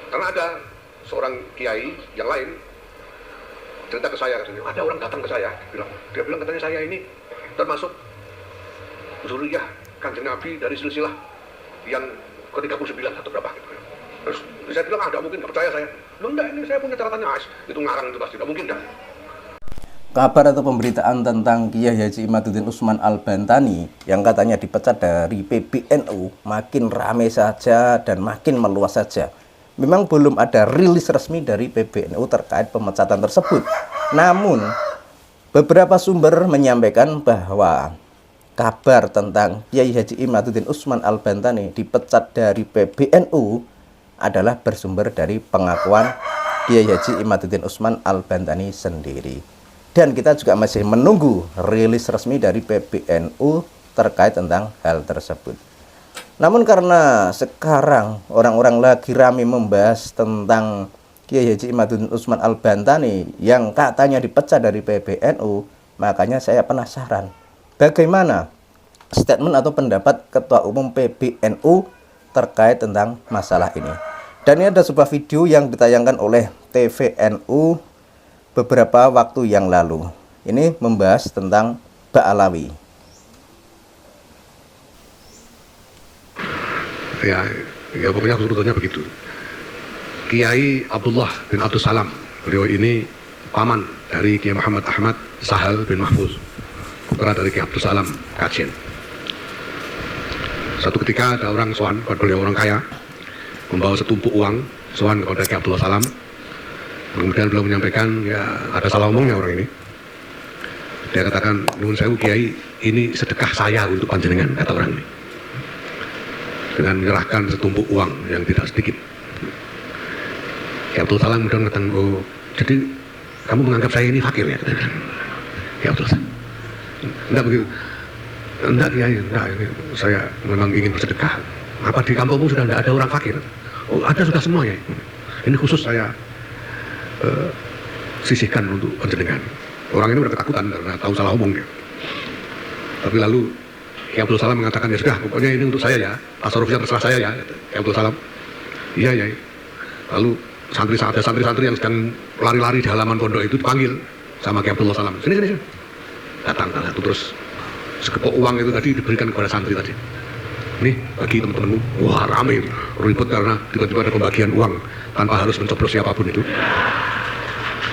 Karena ada seorang kiai yang lain cerita ke saya, ada orang datang ke saya, dia bilang katanya saya ini termasuk zuriyah Kanjeng Nabi dari silsilah yang ke-39 atau berapa gitu. Terus saya bilang ada mungkin, nggak percaya saya. Loh enggak, ini saya punya catatannya, itu ngarang itu pasti, nggak mungkin dah. Kabar atau pemberitaan tentang Kiai Haji Imaduddin Usman Al-Bantani yang katanya dipecat dari PBNU makin ramai saja dan makin meluas saja. Memang belum ada rilis resmi dari PBNU terkait pemecatan tersebut. Namun, beberapa sumber menyampaikan bahwa kabar tentang Kiai Haji Imaduddin Usman Al-Bantani dipecat dari PBNU adalah bersumber dari pengakuan Kiai Haji Imaduddin Usman Al-Bantani sendiri. Dan kita juga masih menunggu rilis resmi dari PBNU terkait tentang hal tersebut. Namun karena sekarang orang-orang lagi ramai membahas tentang Kiai Haji Imaduddin Usman Al-Bantani yang katanya dipecat dari PBNU, makanya saya penasaran bagaimana statement atau pendapat Ketua Umum PBNU terkait tentang masalah ini. Dan ini ada sebuah video yang ditayangkan oleh TVNU beberapa waktu yang lalu. Ini membahas tentang Ba'alawi. Ya pokoknya keseluruhannya begitu. Kiai Abdullah bin Abdus Salam, beliau ini paman dari Kiai Muhammad Ahmad Sahal bin Mahfuz, putra dari Kiai Abdus Salam Kajen. Satu ketika ada orang sowan, beliau orang kaya, membawa setumpuk uang sowan kepada Kiai Abdullah Salam. Kemudian beliau menyampaikan, ya ada salah omongnya orang ini. Dia katakan, nuwun sewu Kiai, ini sedekah saya untuk panjenengan, kata orang ini. Dengan menyerahkan setumpuk uang yang tidak sedikit. Kiai Abdul Salam kemudian mengatakan, oh, jadi kamu menganggap saya ini fakir ya? Kiai Abdul Salam, enggak begitu. Enggak Kiai, enggak, saya memang ingin bersedekah. Apa di kampungmu sudah tidak ada orang fakir? Oh, ada sudah semua ya. Ini khusus saya sisihkan untuk penjenengan. Orang ini udah ketakutan karena tahu salah omong dia. Tapi lalu Kiai Abdul Salam mengatakan, ya sudah, pokoknya ini untuk saya ya, tasarufnya terserah saya ya. Kiai Abdul Salam, iya ya. Lalu ada santri-santri yang sedang lari-lari di halaman pondok itu dipanggil sama Kiai Abdul Salam, sini. Datang satu terus sekepok uang itu tadi diberikan kepada santri tadi. Nih bagi teman-temanmu. Wah rame, ribut karena tiba-tiba ada pembagian uang tanpa harus mencoblos siapapun itu.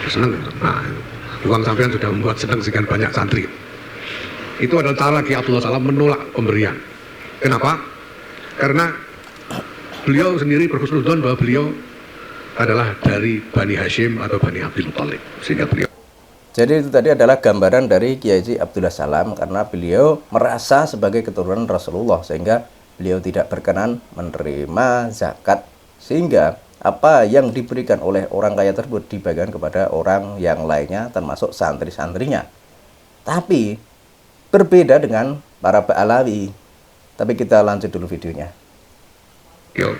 Senang. Nah, uang sampean sudah membuat senang sekian banyak santri. Itu adalah cara Kiai Abdullah Salam menolak pemberian. Kenapa? Karena beliau sendiri berhusnudzon bahwa beliau adalah dari Bani Hashim atau Bani Abdul Muthalib. Sehingga beliau. Jadi itu tadi adalah gambaran dari Kiai Haji Abdullah Salam karena beliau merasa sebagai keturunan Rasulullah sehingga beliau tidak berkenan menerima zakat, sehingga apa yang diberikan oleh orang kaya tersebut dibagikan kepada orang yang lainnya termasuk santri-santrinya. Tapi berbeda dengan para Ba'alawi. Tapi kita lanjut dulu videonya. Beliau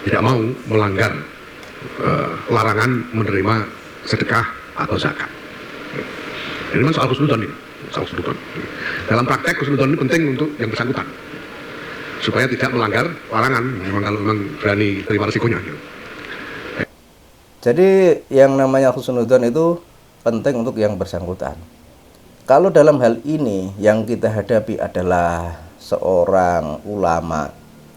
tidak mau melanggar larangan menerima sedekah atau zakat. Ini memang soal husnudzon ini, soal husnudzon. Dalam praktek husnudzon ini penting untuk yang bersangkutan supaya tidak melanggar larangan. Kalau memang berani terima resikonya. Jadi yang namanya husnudzon itu penting untuk yang bersangkutan. Kalau dalam hal ini yang kita hadapi adalah seorang ulama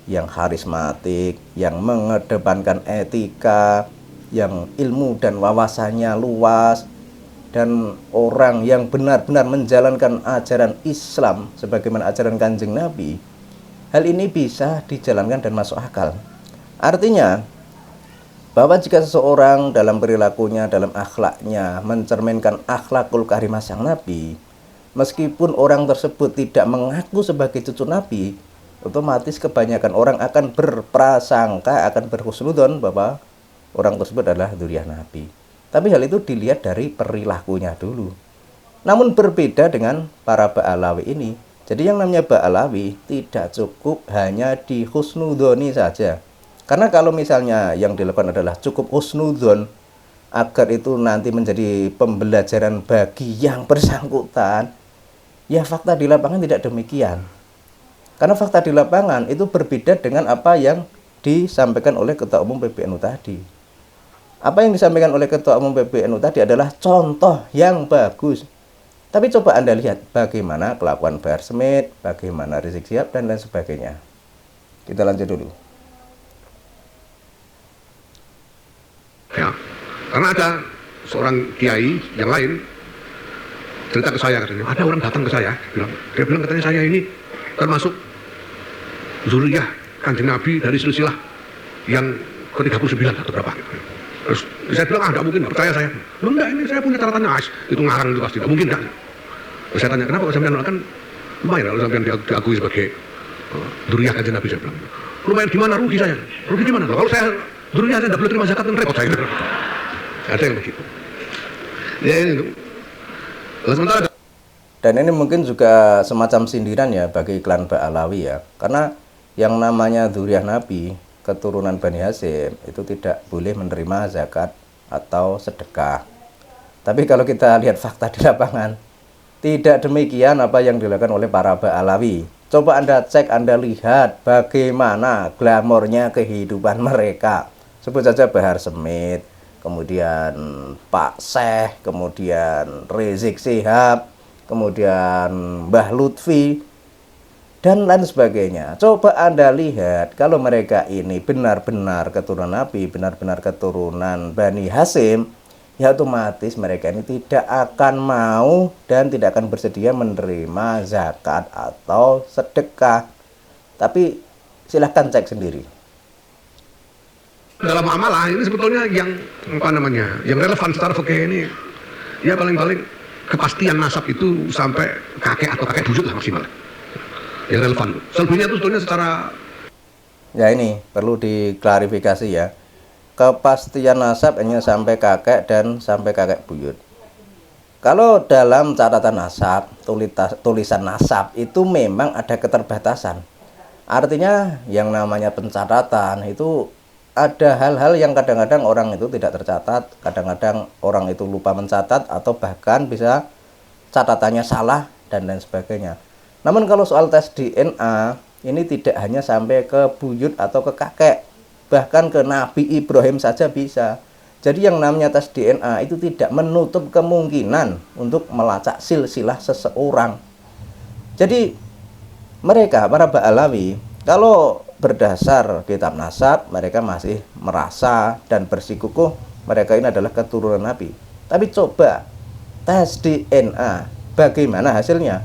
yang karismatik, yang mengedepankan etika, yang ilmu dan wawasannya luas, dan orang yang benar-benar menjalankan ajaran Islam sebagaimana ajaran Kanjeng Nabi, hal ini bisa dijalankan dan masuk akal. Artinya bahwa jika seseorang dalam perilakunya, dalam akhlaknya mencerminkan akhlakul karimah sang Nabi, meskipun orang tersebut tidak mengaku sebagai cucu Nabi, otomatis kebanyakan orang akan berprasangka, akan berhusnudzon bahwa orang tersebut adalah dzurriyyah Nabi. Tapi hal itu dilihat dari perilakunya dulu. Namun berbeda dengan para Ba'alawi ini. Jadi yang namanya Ba'alawi tidak cukup hanya dihusnudzoni saja. Karena kalau misalnya yang dilakukan adalah cukup husnudzon agar itu nanti menjadi pembelajaran bagi yang bersangkutan, ya fakta di lapangan tidak demikian. Karena fakta di lapangan itu berbeda dengan apa yang disampaikan oleh Ketua Umum PBNU tadi. Apa yang disampaikan oleh Ketua Umum PBNU tadi adalah contoh yang bagus. Tapi coba Anda lihat bagaimana kelakuan Bahar Smith, bagaimana Rizik Syihab, dan lain sebagainya. Kita lanjut dulu. Ya, karena ada seorang kiai yang lain cerita ke saya, katanya ada orang datang ke saya, dia bilang katanya saya ini termasuk zuriyah Kanjeng Nabi dari silsilah yang ke-39 atau berapa. Terus saya bilang, enggak mungkin, enggak percaya saya. Loh enggak, ini saya punya catatannya, itu ngarang itu pasti, enggak mungkin enggak. Terus saya tanya, kenapa kok sampean kan lumayan kalau sampean diakui sebagai zuriyah Kanjeng Nabi, saya bilang. Lumayan gimana, rugi saya. Rugi gimana? Loh, kalau saya zuriyah saya enggak boleh terima zakat, kan repot saya. Ada yang begitu. Ya ini. Sementara Dan ini mungkin juga semacam sindiran ya bagi klan Ba'alawi ya. Karena yang namanya dzurriyyah Nabi, keturunan Bani Hasyim, itu tidak boleh menerima zakat atau sedekah. Tapi kalau kita lihat fakta di lapangan, tidak demikian apa yang dilakukan oleh para Ba'alawi. Coba Anda cek, Anda lihat bagaimana glamornya kehidupan mereka. Sebut saja Bahar Smith, kemudian Pak Syekh, kemudian Rizik Syihab, kemudian Mbah Lutfi, dan lain sebagainya. Coba Anda lihat, kalau mereka ini benar-benar keturunan Nabi, benar-benar keturunan Bani Hasyim, ya otomatis mereka ini tidak akan mau dan tidak akan bersedia menerima zakat atau sedekah. Tapi silahkan cek sendiri. dalam amalah ini sebetulnya yang apa namanya, yang relevan secara fikih ini ya paling-paling kepastian nasab itu sampai kakek atau kakek buyut lah maksimal yang relevan. Selebihnya itu sebetulnya secara Ya ini perlu diklarifikasi ya. Kepastian nasab hanya sampai kakek dan sampai kakek buyut. Kalau dalam catatan nasab, tulisan nasab itu memang ada keterbatasan. Artinya yang namanya pencatatan itu ada hal-hal yang kadang-kadang orang itu tidak tercatat, kadang-kadang orang itu lupa mencatat, atau bahkan bisa catatannya salah dan lain sebagainya. Namun kalau soal tes DNA ini tidak hanya sampai ke buyut atau ke kakek, bahkan ke Nabi Ibrahim saja bisa. Jadi yang namanya tes DNA itu tidak menutup kemungkinan untuk melacak silsilah seseorang. Jadi mereka, para Ba'alawi, kalau berdasar kitab nasab, mereka masih merasa dan bersikukuh mereka ini adalah keturunan Nabi. Tapi coba tes DNA, bagaimana hasilnya?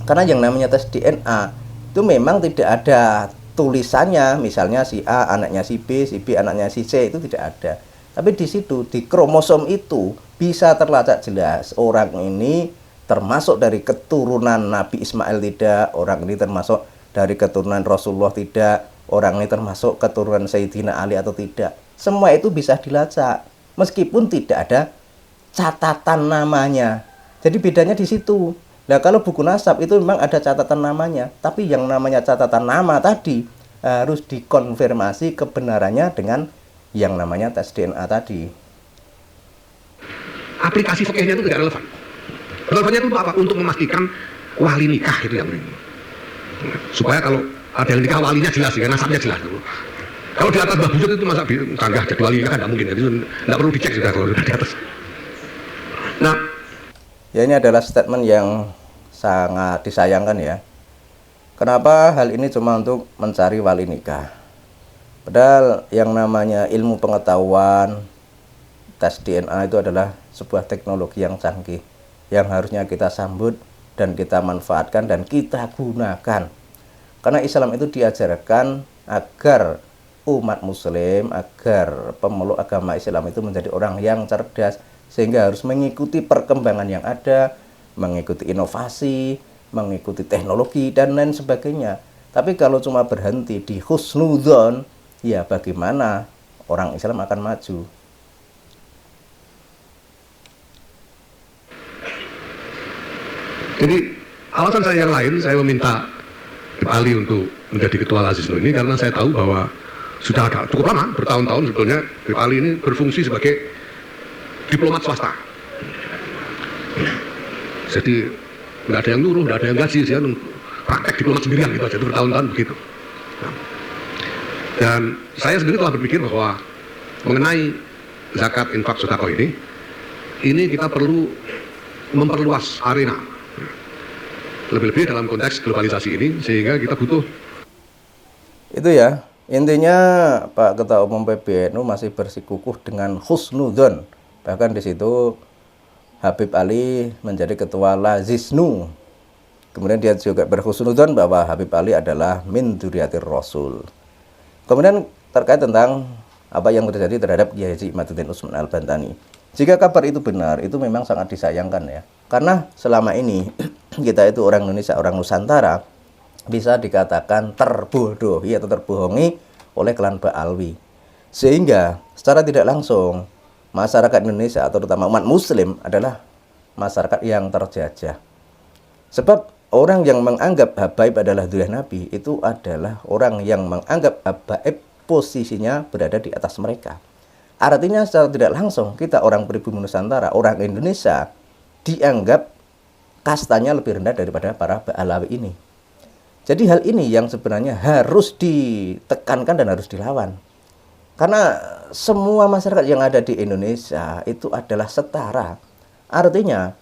Karena yang namanya tes DNA itu memang tidak ada tulisannya, misalnya si A anaknya si B anaknya si C, itu tidak ada. Tapi di situ, di kromosom itu bisa terlacak jelas orang ini termasuk dari keturunan Nabi Ismail tidak, orang ini termasuk dari keturunan Rasulullah tidak, orang ini termasuk keturunan Sayyidina Ali atau tidak. Semua itu bisa dilacak meskipun tidak ada catatan namanya. Jadi bedanya di situ. Nah, kalau buku nasab itu memang ada catatan namanya, tapi yang namanya catatan nama tadi harus dikonfirmasi kebenarannya dengan yang namanya tes DNA tadi. aplikasi fikihnya itu tidak relevan. Relevannya itu untuk apa? Untuk memastikan wali nikah itu yang ini. Supaya kalau ada yang nikah walinya jelas, ya nasabnya jelas. Kalau di atas Mbah Bujut itu masa tangga jadi wali kan tidak mungkin, jadi tidak perlu dicek sudah kalau di atas. Nah, ya ini adalah statement yang sangat disayangkan ya. Kenapa hal ini cuma untuk mencari wali nikah? Padahal yang namanya ilmu pengetahuan, tes DNA itu adalah sebuah teknologi yang canggih yang harusnya kita sambut dan kita manfaatkan dan kita gunakan. Karena Islam itu diajarkan agar umat muslim, agar pemeluk agama Islam itu menjadi orang yang cerdas, sehingga harus mengikuti perkembangan yang ada, mengikuti inovasi, mengikuti teknologi dan lain sebagainya. Tapi kalau cuma berhenti di husnudzon, ya bagaimana orang Islam akan maju? jadi alasan saya yang lain, saya meminta Habib Ali untuk menjadi ketua Lazisno ini karena saya tahu bahwa sudah ada cukup lama, bertahun-tahun sebetulnya Habib Ali ini berfungsi sebagai diplomat swasta. Jadi nggak ada yang nyuruh, nggak ada yang gaji, dia praktek diplomat sendirian gitu aja, itu bertahun-tahun begitu. Nah, Dan saya sendiri telah berpikir bahwa mengenai zakat, infak, sedekah ini kita perlu memperluas arena, lebih-lebih dalam konteks globalisasi ini, sehingga kita butuh. Itu ya, intinya Pak Ketua Umum PBNU masih bersikukuh dengan husnudzon. Bahkan di situ Habib Ali menjadi ketua Lazisnu. Kemudian dia juga berhusnudzon bahwa Habib Ali adalah min dzurriyyatir Rasul. Kemudian terkait tentang apa yang terjadi terhadap Kiai Haji Imaduddin Usman Al-Bantani. Jika kabar itu benar, itu memang sangat disayangkan ya. Karena selama ini kita itu orang Indonesia, orang Nusantara bisa dikatakan terbodohi atau terbohongi oleh klan Ba'alwi. Sehingga secara tidak langsung masyarakat Indonesia atau terutama umat muslim adalah masyarakat yang terjajah. Sebab orang yang menganggap habaib adalah dzurriyyah Nabi itu adalah orang yang menganggap habaib posisinya berada di atas mereka. Artinya secara tidak langsung kita orang pribumi Nusantara, orang Indonesia dianggap kastanya lebih rendah daripada para Ba'alawi ini. Jadi hal ini yang sebenarnya harus ditekankan dan harus dilawan. Karena semua masyarakat yang ada di Indonesia itu adalah setara. Artinya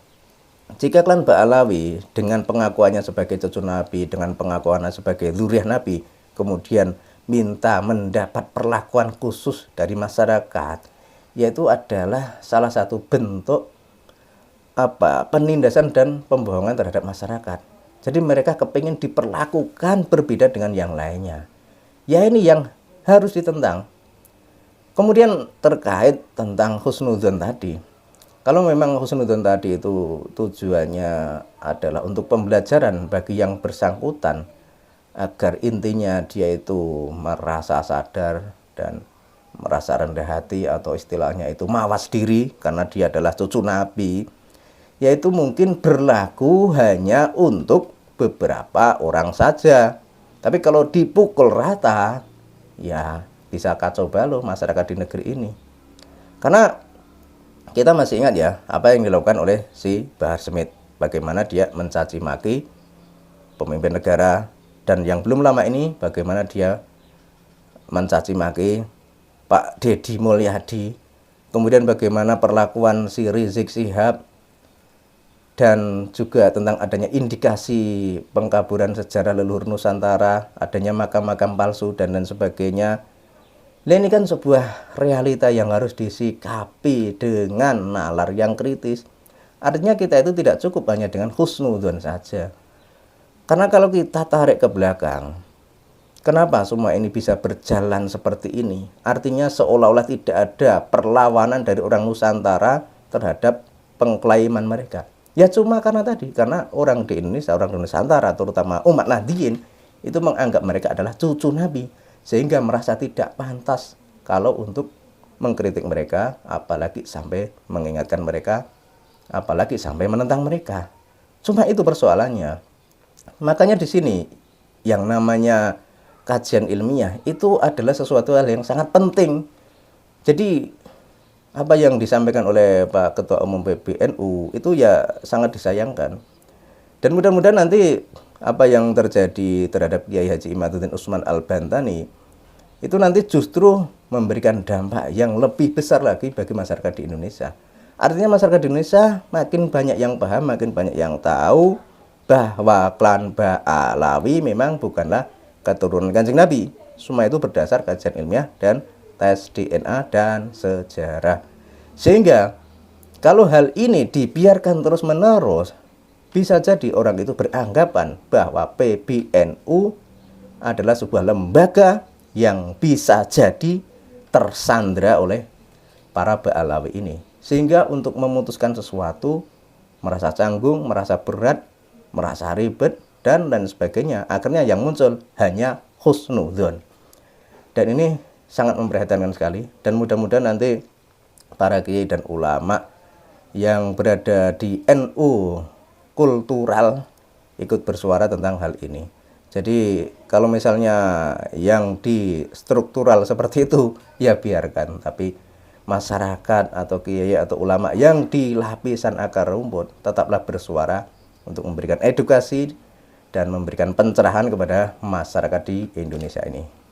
jika klan Ba'alawi dengan pengakuannya sebagai cucu Nabi, dengan pengakuannya sebagai dzurriyyah Nabi, kemudian minta mendapat perlakuan khusus dari masyarakat, yaitu adalah salah satu bentuk penindasan dan pembohongan terhadap masyarakat. Jadi mereka kepingin diperlakukan berbeda dengan yang lainnya. Ya ini yang harus ditentang. Kemudian terkait tentang husnudzon tadi. Kalau memang husnudzon tadi itu tujuannya adalah untuk pembelajaran bagi yang bersangkutan agar intinya dia itu merasa sadar dan merasa rendah hati atau istilahnya itu mawas diri karena dia adalah cucu Nabi, yaitu mungkin berlaku hanya untuk beberapa orang saja. Tapi kalau dipukul rata, ya bisa kacau balau masyarakat di negeri ini. Karena kita masih ingat ya apa yang dilakukan oleh si Bahar Smith, bagaimana dia mencaci maki pemimpin negara, dan yang belum lama ini bagaimana dia mencaci maki Pak Deddy Mulyadi, kemudian bagaimana perlakuan si Rizik Syihab, dan juga tentang adanya indikasi pengkaburan sejarah leluhur Nusantara, adanya makam-makam palsu dan lain sebagainya. Nah, ini kan sebuah realita yang harus disikapi dengan nalar yang kritis. Artinya kita itu tidak cukup hanya dengan husnudzon saja. Karena kalau kita tarik ke belakang, kenapa semua ini bisa berjalan seperti ini? Artinya seolah-olah tidak ada perlawanan dari orang Nusantara terhadap pengklaiman mereka. Ya cuma karena tadi, karena orang di Indonesia, orang di Nusantara, terutama umat Nahdliyin, itu menganggap mereka adalah cucu Nabi, sehingga merasa tidak pantas kalau untuk mengkritik mereka, apalagi sampai mengingatkan mereka, apalagi sampai menentang mereka. Cuma itu persoalannya. Makanya di sini yang namanya kajian ilmiah itu adalah sesuatu hal yang sangat penting. Jadi apa yang disampaikan oleh Pak Ketua Umum PBNU itu ya sangat disayangkan. Dan mudah-mudahan nanti apa yang terjadi terhadap Kiai Haji Imaduddin Usman Al-Bantani itu nanti justru memberikan dampak yang lebih besar lagi bagi masyarakat di Indonesia. Artinya masyarakat di Indonesia makin banyak yang paham, makin banyak yang tahu bahwa klan Ba'alawi memang bukanlah keturunan Kanjeng Nabi. Semua itu berdasar kajian ilmiah dan tes DNA dan sejarah. Sehingga kalau hal ini dibiarkan terus-menerus, bisa jadi orang itu beranggapan bahwa PBNU adalah sebuah lembaga yang bisa jadi tersandra oleh para Ba'alawi ini. Sehingga untuk memutuskan sesuatu merasa canggung, merasa berat, merasa ribet, dan lain sebagainya. Akhirnya yang muncul hanya husnudzon. Dan ini sangat memprihatinkan sekali. Dan mudah-mudahan nanti para kiai dan ulama yang berada di NU kultural ikut bersuara tentang hal ini. Jadi kalau misalnya yang di struktural seperti itu ya biarkan, tapi masyarakat atau kiai atau ulama yang di lapisan akar rumput tetaplah bersuara untuk memberikan edukasi dan memberikan pencerahan kepada masyarakat di Indonesia ini.